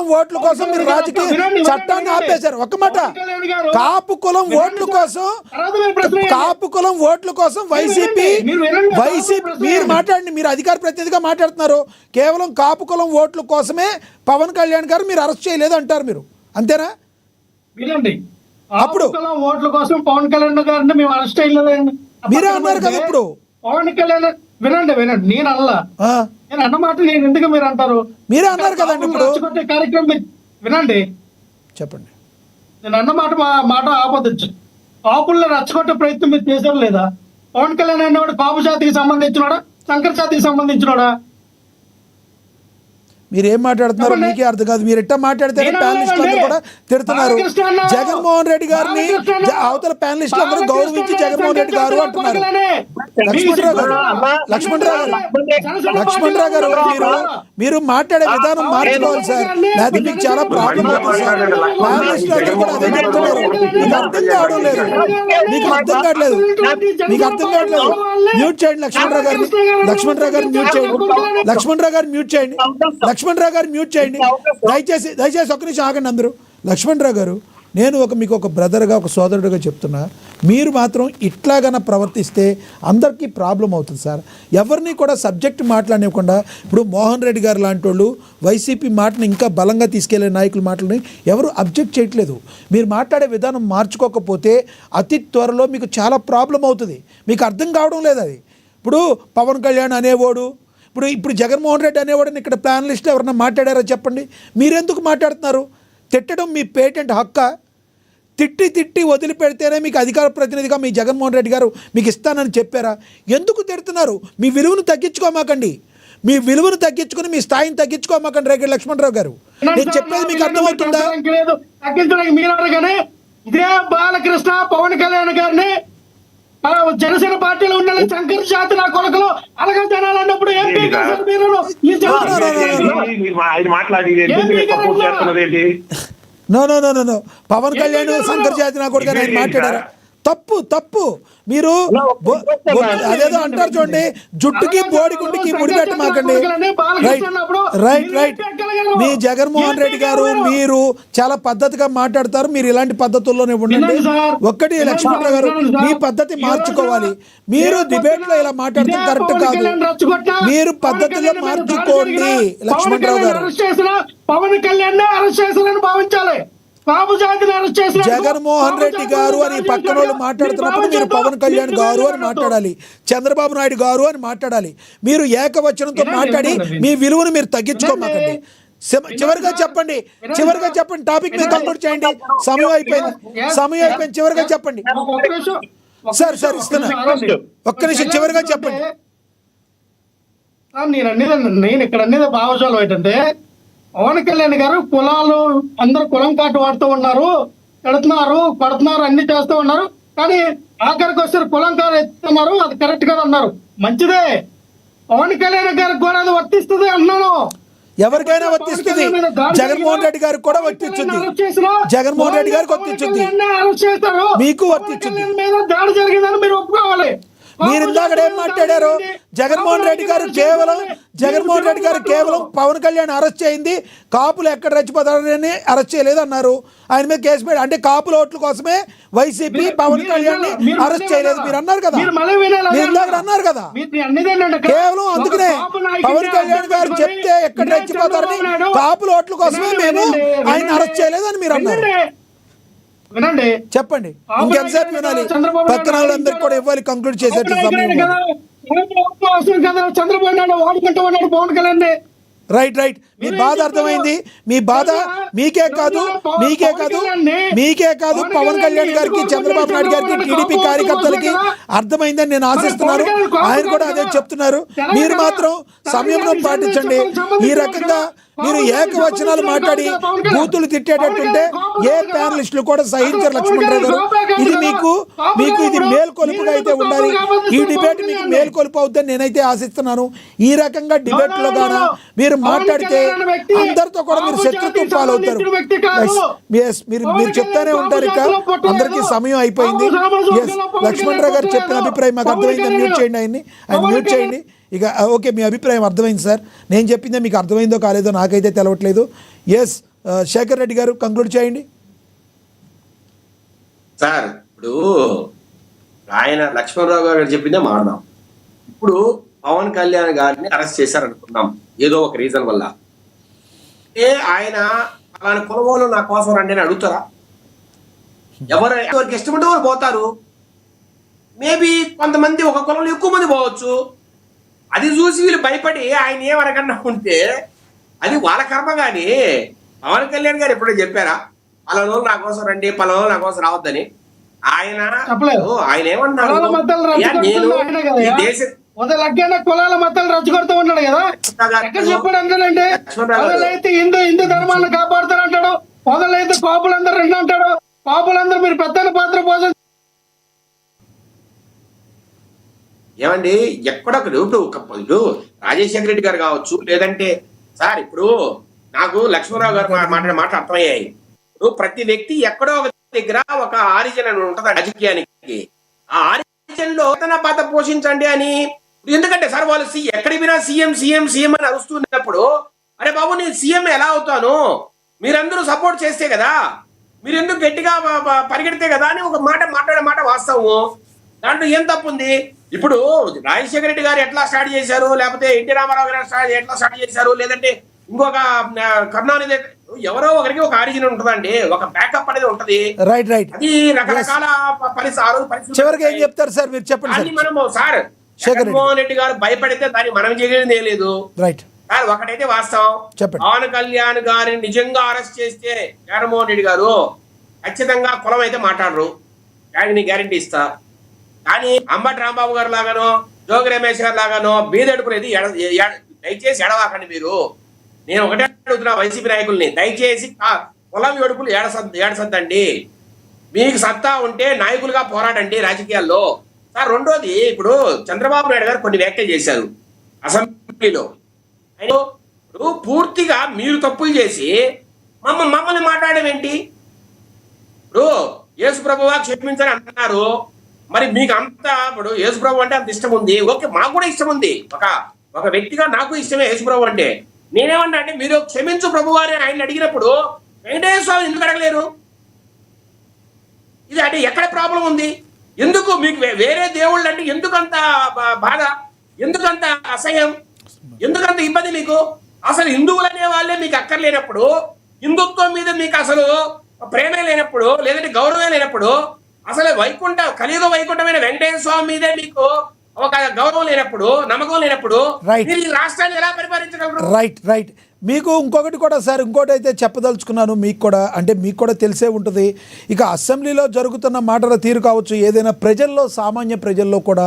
కులం ఓట్ల కోసం మీరు రాజకీయ చట్టాన్ని ఆపేశారు. ఒక్క మాట, కాపు కులం ఓట్ల కోసం, కాపు కులం ఓట్ల కోసం వైసీపీ మీరు మాట్లాడండి, మీరు అధికార ప్రతినిధిగా మాట్లాడుతున్నారు. కేవలం కాపు కులం ఓట్ల కోసమే పవన్ కళ్యాణ్ గారు మీరు అరెస్ట్ చేయలేదు అంటారు, మీరు అంతేనా? వినండి, అప్పుడు ఓట్ల కోసం పవన్ కళ్యాణ్ గారిని మేము అరెస్ట్ చేయలేదండి, మీరే అన్నారు కదా. ఇప్పుడు పవన్ కళ్యాణ్ వినండి నేను అల్లా నేను అన్నమాట నేను ఎందుకు మీరు అంటారు, మీరే అన్నారు కదండి. ఇప్పుడు కార్యక్రమం వినండి, చెప్పండి. నేను అన్నమాట మాట ఆపొద్దు. కాపుల్లో రచ్చగొట్టే ప్రయత్నం మీరు చేశారు లేదా? పవన్ కళ్యాణ్ అనేవాడు కాపు జాతికి సంబంధించినోడా, శంకర్ జాతికి సంబంధించినోడా? మీరు ఏం మాట్లాడుతున్నారో మీకే అర్థం కాదు. మీరు ఎట్టా మాట్లాడితే ప్యానలిస్టులు కూడా తిడుతున్నారు. జగన్మోహన్ రెడ్డి గారిని అవతల ప్యానలిస్టులు అందరూ గౌరవించి జగన్మోహన్ రెడ్డి గారు అంటున్నారు. లక్ష్మణరావు గారు మీరు మాట్లాడే విధానం మార్చుకోవాలి సార్, లేకపోతే మీకు చాలా ప్రాబ్లం అవుతుంది సార్. ప్యానలిస్టులు అందరూ కూడా అదే చెప్తున్నారు. మీకు అర్థం కావడం లేదు, మీకు అర్థం కావట్లేదు, మీకు అర్థం కావట్లేదు. మ్యూట్ చేయండి లక్ష్మణరావు గారిని, లక్ష్మణరావు గారిని మ్యూట్ చేయండి, లక్ష్మణరావు గారిని మ్యూట్ చేయండి, లక్ష్మణరావు గారు మ్యూట్ చేయండి దయచేసి ఒక్క నిమిషం ఆగండి అందరూ. లక్ష్మణరావు గారు, నేను మీకు ఒక బ్రదర్గా, ఒక సోదరుడిగా చెప్తున్నా, మీరు మాత్రం ఇట్లాగన ప్రవర్తిస్తే అందరికీ ప్రాబ్లం అవుతుంది సార్. ఎవరిని కూడా సబ్జెక్ట్ మాట్లాడనివ్వకుండా, ఇప్పుడు మోహన్ రెడ్డి గారు లాంటి వాళ్ళు వైసీపీ మాటను ఇంకా బలంగా తీసుకెళ్లే నాయకుల మాటలని ఎవరు అబ్జెక్ట్ చేయట్లేదు. మీరు మాట్లాడే విధానం మార్చుకోకపోతే అతి త్వరలో మీకు చాలా ప్రాబ్లం అవుతుంది. మీకు అర్థం కావడం లేదు అది. ఇప్పుడు పవన్ కళ్యాణ్ అనేవాడు, ఇప్పుడు జగన్మోహన్ రెడ్డి అనేవాడిని ఇక్కడ ప్యానలిస్టులు ఎవరన్నా మాట్లాడారో చెప్పండి. మీరెందుకు మాట్లాడుతున్నారు? తిట్టడం మీ పేటెంట్ హక్కా? తిట్టి వదిలిపెడితేనే మీకు అధికార ప్రతినిధిగా మీ జగన్మోహన్ రెడ్డి గారు మీకు ఇస్తానని చెప్పారా? ఎందుకు తిడుతున్నారు? మీ విలువను తగ్గించుకోమాకండి, మీ విలువను తగ్గించుకుని మీ స్థాయిని తగ్గించుకోమాకండి. రేగడి లక్ష్మణరావు గారు, నేను చెప్పేది మీకు అర్థమవుతుందా? ఇదే బాలకృష్ణ పవన్ కళ్యాణ్ గారిని జనసేన పార్టీలో ఉన్న శంకర్ జాతి నా కొడుకులు అలాగే జనాలన్నప్పుడు నో పవన్ కళ్యాణ్ శంకర్ జాతి నా కొడుకు ఆయన మాట్లాడారా? తప్పు. మీరు అదేదో అంటారు చూడండి, జుట్టుకి బోడిగుండికి ముడిపెట్ట మాకండి. రైట్. మీ జగన్మోహన్ రెడ్డి గారు మీరు చాలా పద్ధతిగా మాట్లాడతారు, మీరు ఇలాంటి పద్ధతుల్లోనే ఉండండి. ఒక్కటి లక్ష్మణరావు గారు, మీ పద్ధతి మార్చుకోవాలి. మీరు డిబేట్ లో ఇలా మాట్లాడటం కరెక్ట్ కాదు, మీరు పద్ధతిలో మార్చుకోండి. లక్ష్మణరావు గారు, పవన్ కళ్యాణ్ అరెస్ట్ చేశారని భావించాలి. జగన్మోహన్ రెడ్డి గారు అని పక్కన వాళ్ళు మాట్లాడుతున్నప్పుడు మీరు పవన్ కళ్యాణ్ గారు అని మాట్లాడాలి, చంద్రబాబు నాయుడు గారు అని మాట్లాడాలి. మీరు ఏకవచనంతో మాట్లాడి మీ విలువను మీరు తగ్గించుకోమాకండి. చివరిగా చెప్పండి, టాపిక్ మీద కంక్లూడ్ చేయండి. సమయం అయిపోయింది, చివరిగా చెప్పండి సార్. ఇస్తున్నా, ఒక్క నిమిషం, చివరిగా చెప్పండి. నేను ఇక్కడ అనేది భావజాలం ఏంటంటే, పవన్ కళ్యాణ్ గారు కులాలు అందరూ కులం కాటు వాడుతూ ఉన్నారు, పెడుతున్నారు, పడుతున్నారు, అన్ని చేస్తూ ఉన్నారు. కానీ ఆఖరికి వస్తారు కులం కాటు ఎత్తుతున్నారు, అది కరెక్ట్ గా అన్నారు. మంచిదే, పవన్ కళ్యాణ్ గారికి కూడా అది వర్తిస్తుంది అన్నాను. ఎవరికైనా వర్తిస్తుంది, జగన్మోహన్ రెడ్డి గారికి కూడా వర్తించింది, జగన్మోహన్ రెడ్డి గారికి వర్తించింది, మీకు వర్తించింది. దాడి జరిగిందని మీరు ఒప్పుకోవాలి. మీరు ఇందాక ఏం మాట్లాడారు? జగన్మోహన్ రెడ్డి గారు కేవలం పవన్ కళ్యాణ్ అరెస్ట్ చేయింది, కాపులు ఎక్కడ రెచ్చిపోతారని అరెస్ట్ చేయలేదు అన్నారు. ఆయన మీద కేసు పెట్టి, అంటే కాపుల ఓట్ల కోసమే వైసీపీ పవన్ కళ్యాణ్ ని అరెస్ట్ చేయలేదు మీరు అన్నారు కదా, మీరు ఇందాక అన్నారు కదా. కేవలం అందుకనే పవన్ కళ్యాణ్ గారు చెప్తే ఎక్కడ రెచ్చిపోతారని కాపుల ఓట్ల కోసమే మేము ఆయన అరెస్ట్ చేయలేదు అని మీరు అన్నారు. వినండి, చెప్పండి, ఇంకెంతసేపు వినాలి? పక్కన వాళ్ళందరికీ కూడా ఇవ్వాలి కంక్లూడ్ చేసేట సమయం. చంద్రబాబు నాయుడు వాడుకుంటూ ఉన్నాడు పవన్ కళ్యాణ్. రైట్. మీ బాధ అర్థమైంది. మీ బాధ మీకే కాదు పవన్ కళ్యాణ్ గారికి, చంద్రబాబు నాయుడు గారికి, టీడీపీ కార్యకర్తలకి అర్థమైందని నేను ఆశిస్తున్నాను. ఆయన కూడా అదే చెప్తున్నారు. మీరు మాత్రం సమయంలో పాటించండి. ఈ రకంగా మీరు ఏకవచనాలు మాట్లాడి బూతులు తిట్టేటట్టుంటే ఏ ప్యానలిస్టులు కూడా సహించరు. లక్ష్మణరావు గారు, ఇది మీకు ఇది మేల్కొలుపుగా అయితే ఉండాలి. ఈ డిబేట్ మీకు మేల్కొలుపు అవుతుందని నేనైతే ఆశిస్తున్నాను. ఈ రకంగా డిబేట్ లో గాన మీరు మాట్లాడితే అందరితో కూడా మీరు శత్రుత్వం పాలవుతారు. మీరు చెప్తానే ఉంటారు. ఇక అందరికీ సమయం అయిపోయింది. లక్ష్మణరావు గారు చెప్పిన అభిప్రాయం మాకు అర్థమైందని మ్యూట్ చేయండి, ఆయన మ్యూట్ చేయండి. ఇక ఓకే, మీ అభిప్రాయం అర్థమైంది సార్. నేను చెప్పిందే మీకు అర్థమైందో కాలేదో నాకైతే తెలవట్లేదు. ఎస్, శేఖర్ రెడ్డి గారు కంక్లూడ్ చేయండి. సార్ ఇప్పుడు ఆయన లక్ష్మణరావు గారు చెప్పిందే మాడదాం. ఇప్పుడు పవన్ కళ్యాణ్ గారిని అరెస్ట్ చేశారనుకున్నాం ఏదో ఒక రీజన్ వల్ల. ఆయన అలాంటి కులవాళ్ళు నా కోసం రండి అని అడుగుతారా? ఎవరికి ఇష్టమంటే వాళ్ళు పోతారు. మేబీ కొంతమంది ఒక కులంలో ఎక్కువ మంది పోవచ్చు. అది చూసి వీళ్ళు భయపడి ఆయన ఏమనకన్నా ఉంటే అది వాళ్ళ కర్మ. కానీ పవన్ కళ్యాణ్ గారు ఎప్పుడో చెప్పారా పలానా నా కోసం రండి, పలానా నా కోసం రావద్దని? ఆయన ఏమన్నారు, కులాల మతాలు రచ్చగొడుతూ ఉన్నాడు కదా, ఎక్కడ చెప్పాడు అంటాడంటే మొదలైతే హిందూ ధర్మాలను కాపాడుతారు అంటాడు, మొదలైతే కాపులందరూ రెండు అంటాడు, కాపులందరూ మీరు పెద్ద పాత్ర పోషణ. ఏమండి ఎక్కడొక్కడు ఇప్పుడు రాజశేఖర రెడ్డి గారు కావచ్చు, లేదంటే సార్ ఇప్పుడు నాకు లక్ష్మణరావు గారు మాట్లాడే మాట అర్థమయ్యాయి. ఇప్పుడు ప్రతి వ్యక్తి ఎక్కడో ఒక దగ్గర ఒక ఆరిజిన్ అని ఉంటుంది రాజకీయానికి. ఆ ఆరిజిన్ లో తన పాత్ర పోషించండి అని. ఎందుకంటే సార్ వాళ్ళు ఎక్కడికి పోయినా సీఎం సీఎం సీఎం అని అరుస్తున్నప్పుడు అరే బాబు నేను సీఎం ఎలా అవుతాను, మీరందరూ సపోర్ట్ చేస్తే కదా, మీరు ఎందుకు గట్టిగా పరిగెడితే కదా అని ఒక మాట్లాడే మాట వాస్తవము. దాంట్లో ఏం తప్పు ఉంది? ఇప్పుడు రాజశేఖర రెడ్డి గారు ఎట్లా స్టార్ట్ చేశారు, లేకపోతే ఎన్టీ రామారావు గారు ఎట్లా స్టార్ట్ చేశారు, లేదంటే ఇంకొక కరుణానిధి, ఎవరో ఒకరికి ఒక ఆరిజిన్ ఉంటుందండి, ఒక బ్యాకప్ అనేది ఉంటది. రైట్ రైట్ అది రకరకాల చివరికి ఏం చెప్తారు సార్ మీరు చెప్పండి. మనము సార్ జగన్మోహన్ రెడ్డి గారు భయపడితే దాన్ని మనం చేయలేదు లేదు. రైట్ సార్ ఒకటైతే వాస్తవం, పవన్ కళ్యాణ్ గారిని నిజంగా అరెస్ట్ చేస్తే జగన్మోహన్ రెడ్డి గారు ఖచ్చితంగా కులం అయితే మాట్లాడరు, దానికి గ్యారంటీ ఇస్తా. కానీ అంబటి రాంబాబు గారు లాగానో జోగి రమేష్ గారు లాగానో బీదడుపునేది దయచేసి ఎడవాకండి మీరు. నేను ఒకటే అడుగుతున్నా వైసీపీ నాయకుల్ని, దయచేసి కులం ఏడుపులు ఏడసద్దండి. మీకు సత్తా ఉంటే నాయకులుగా పోరాడండి రాజకీయాల్లో. సార్ రెండోది, ఇప్పుడు చంద్రబాబు నాయుడు గారు కొన్ని వ్యాఖ్యలు చేశారు అసెంబ్లీలో. ఇప్పుడు పూర్తిగా మీరు తప్పులు చేసి మమ్మల్ని మాట్లాడడం ఏంటి? ఇప్పుడు యేసు ప్రభువా క్షమించని అంటున్నారు, మరి మీకు అంత ఇప్పుడు యేసు ప్రభు అంటే అంత ఇష్టం ఉంది, ఓకే మాకు కూడా ఇష్టం ఉంది, ఒక వ్యక్తిగా నాకు ఇష్టమే యేసు ప్రభు అంటే. నేనేమన్నా అంటే మీరు క్షమించు ప్రభు అని ఆయన అడిగినప్పుడు వెంకటేశ్వర స్వామి ఎందుకు అడగలేరు? ఇది అంటే ఎక్కడ ప్రాబ్లం ఉంది? ఎందుకు మీకు వేరే దేవుళ్ళు అంటే ఎందుకంత బాధ, ఎందుకంత అసహ్యం, ఎందుకంత ఇబ్బంది మీకు? అసలు హిందువులు అనే వాళ్ళే మీకు అక్కర్లేనప్పుడు, హిందుత్వం మీద మీకు అసలు ప్రేమే లేనప్పుడు, లేదంటే గౌరవమే లేనప్పుడు, అసలు కలియుగ వైకుంఠమైన వెంకటేశ్వర స్వామి మీదే మీకు ఒక గౌరవం లేనప్పుడు, నమ్మకం లేనప్పుడు మీరు ఈ రాష్ట్రాన్ని ఎలా పరిపాలించగలరు? రైట్ రైట్ మీకు ఇంకొకటి కూడా సార్, ఇంకోటి అయితే చెప్పదలుచుకున్నాను, మీకు కూడా అంటే మీకు కూడా తెలిసే ఉంటుంది. ఇక అసెంబ్లీలో జరుగుతున్న మాటల తీరు కావచ్చు, ఏదైనా ప్రజల్లో, సామాన్య ప్రజల్లో కూడా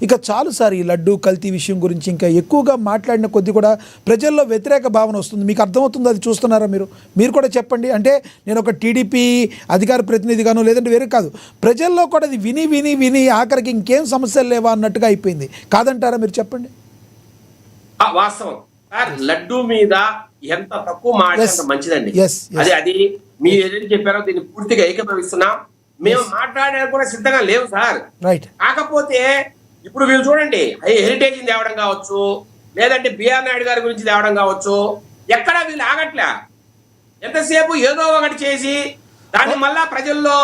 ఇక చాలు సార్ ఈ లడ్డు కల్తీ విషయం గురించి ఇంకా ఎక్కువగా మాట్లాడిన కొద్దీ కూడా ప్రజల్లో వ్యతిరేక భావన వస్తుంది. మీకు అర్థమవుతుంది, అది చూస్తున్నారా మీరు కూడా చెప్పండి. అంటే నేను ఒక టీడీపీ అధికార ప్రతినిధిగాను లేదంటే వేరే కాదు, ప్రజల్లో కూడా అది విని విని విని ఆఖరికి ఇంకేం సమస్యలు లేవా అన్నట్టుగా అయిపోయింది. కాదంటారా? మీరు చెప్పండి. వాస్తవం సార్, లడ్డు మీద ఎంత తక్కువ మాట్లాడితే మంచిదండి. అది మీరు ఏదైతే చెప్పారో దీన్ని పూర్తిగా ఏకీభవిస్తున్నాం. మేము మాట్లాడడానికి కూడా సిద్ధంగా లేవు సార్. కాకపోతే ఇప్పుడు వీళ్ళు చూడండి, హెరిటేజ్ తేవడం కావచ్చు, లేదంటే బిఆర్ నాయుడు గారి గురించి తేవడం కావచ్చు, ఎక్కడ వీళ్ళు ఆగట్లే. ఎంతసేపు ఏదో ఒకటి చేసి దాన్ని మళ్ళా ప్రజల్లో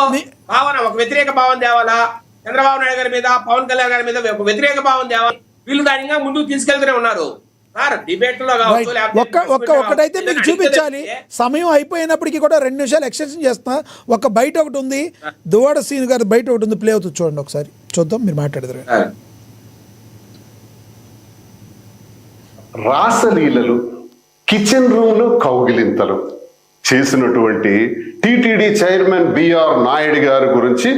భావన, ఒక వ్యతిరేక భావన తేవాలా, చంద్రబాబు నాయుడు గారి మీద, పవన్ కళ్యాణ్ గారి మీద ఒక వ్యతిరేక భావన తేవాలి. వీళ్ళు దాని ఇంకా ముందుకు తీసుకెళ్తూనే ఉన్నారు. ఒకటైతే మీకు చూపించాలి, సమయం అయిపోయినప్పటికీ కూడా 2 నిమిషాలు ఎక్స్టెన్షన్ చేస్తున్నా. ఒక బయట ఒకటి ఉంది, దువ్వాడ సీన్ గారు బయట ఒకటి ఉంది, ప్లే అవుతుంది చూడండి, ఒకసారి చూద్దాం, మీరు మాట్లాడతారు. రాసలీలలు, కిచెన్ రూమ్ లో కౌగిలింతలు చేసినటువంటి టిటిడి చైర్మన్ బిఆర్ నాయుడు గారి గురించి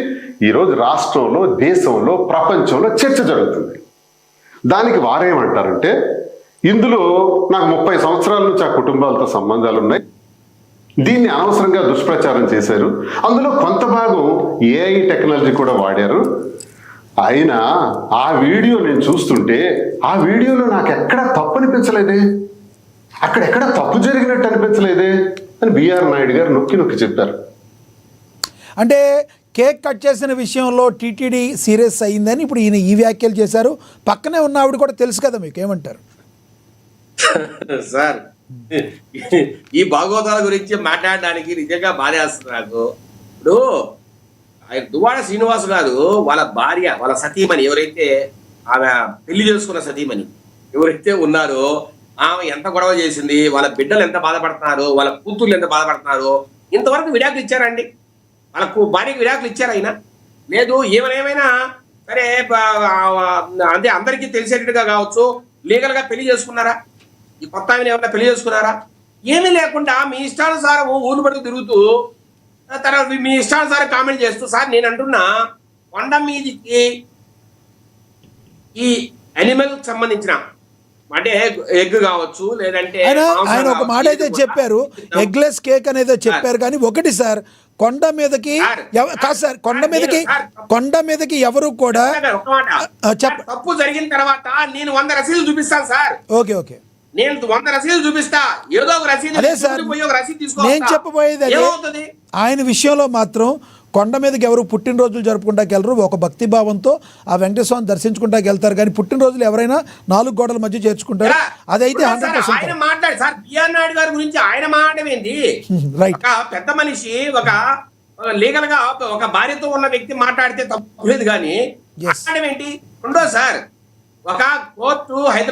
ఈరోజు రాష్ట్రంలో, దేశంలో, ప్రపంచంలో చర్చ జరుగుతుంది. దానికి వారేమంటారంటే, ఇందులో నాకు 30 సంవత్సరాల నుంచి ఆ కుటుంబాలతో సంబంధాలు ఉన్నాయి, దీన్ని అనవసరంగా దుష్ప్రచారం చేశారు, అందులో కొంత భాగం ఏఐ టెక్నాలజీ కూడా వాడారు. అయినా ఆ వీడియో నేను చూస్తుంటే ఆ వీడియోలో నాకు ఎక్కడ తప్పు అనిపించలేదే, అక్కడెక్కడ తప్పు జరిగినట్టు అనిపించలేదే అని బిఆర్ నాయుడు గారు నొక్కి నొక్కి చెప్పారు. అంటే కేక్ కట్ చేసిన విషయంలో టీటీడీ సీరియస్ అయ్యిందని ఇప్పుడు ఈయన ఈ వ్యాఖ్యలు చేశారు. పక్కనే ఉన్న ఆవిడ కూడా తెలుసు కదా, మీకు ఏమంటారు సార్? ఈ భాగవతాల గురించి మాట్లాడడానికి నిజంగా బాధేస్తుంది నాకు. ఇప్పుడు ఆయన దువ్వాడ శ్రీనివాస్ గారు వాళ్ళ భార్య, వాళ్ళ సతీమణి ఎవరైతే ఆమె పెళ్లి చేసుకున్న సతీమణి ఎవరైతే ఉన్నారో ఆమె ఎంత గొడవ చేసింది, వాళ్ళ బిడ్డలు ఎంత బాధపడుతున్నారు, వాళ్ళ కూతుర్లు ఎంత బాధపడుతున్నారు, ఇంతవరకు విడాకులు ఇచ్చారండి? వాళ్ళకు భార్యకి విడాకులు ఇచ్చారు అయినా లేదు. ఏమైనా సరే అంటే అందరికీ తెలిసేటట్టుగా కావచ్చు లీగల్ గా పెళ్లి చేసుకున్నారా? ఈ కొత్త ఆమెను ఏమన్నా పెళ్లి చేసుకున్నారా? ఏమీ లేకుండా మీ ఇష్టానుసారం ఊరు పడుకు తిరుగుతూ తర్వాత మీ ఇష్టానుసారం కామెంట్ చేస్తూ, సార్ నేను అంటున్నా కొండ మీదికి ఈ అనిమల్ సంబంధించిన అంటే ఎగ్ కావచ్చు లేదంటే ఆయన ఒక మాట అయితే చెప్పారు, ఎగ్లెస్ కేక్ అనేది చెప్పారు. కానీ ఒకటి సార్, కొండ మీదకి కాదు సార్, కొండ మీదకి ఎవరు కూడా తప్పు జరిగిన తర్వాత నేను 100 రసీదులు చూపిస్తాను సార్. ఓకే నేను 100 రసీదులు చూపిస్తా, ఏదో ఒక రసీదు అదే సార్ నేను చెప్పబోయేది అదే. ఆయన విషయంలో మాత్రం కొండ మీదకి ఎవరు పుట్టినరోజులు జరుపుకుంటాకి వెళ్ళరు, ఒక భక్తి భావంతో ఆ వెంకటేశ్వరం దర్శించుకుంటాకి వెళ్తారు. కానీ పుట్టినరోజులు ఎవరైనా 4 గోడల మధ్య చేర్చుకుంటారు. అదైతే 100%. ఆయన మాట్లాడు సార్, బిఆర్ నాయుడు గారి గురించి ఆయన మాట్లాడడం ఏంటి? రైట్, ఒక పెద్ద మనిషి ఒక లీగల్ గా ఒక భార్యతో ఉన్న వ్యక్తి మాట్లాడితే తప్పు లేదు, కానీ మాట్లాడడం ఏంటి? రెండో సార్, ఒక కోర్టు హైదరాబాద్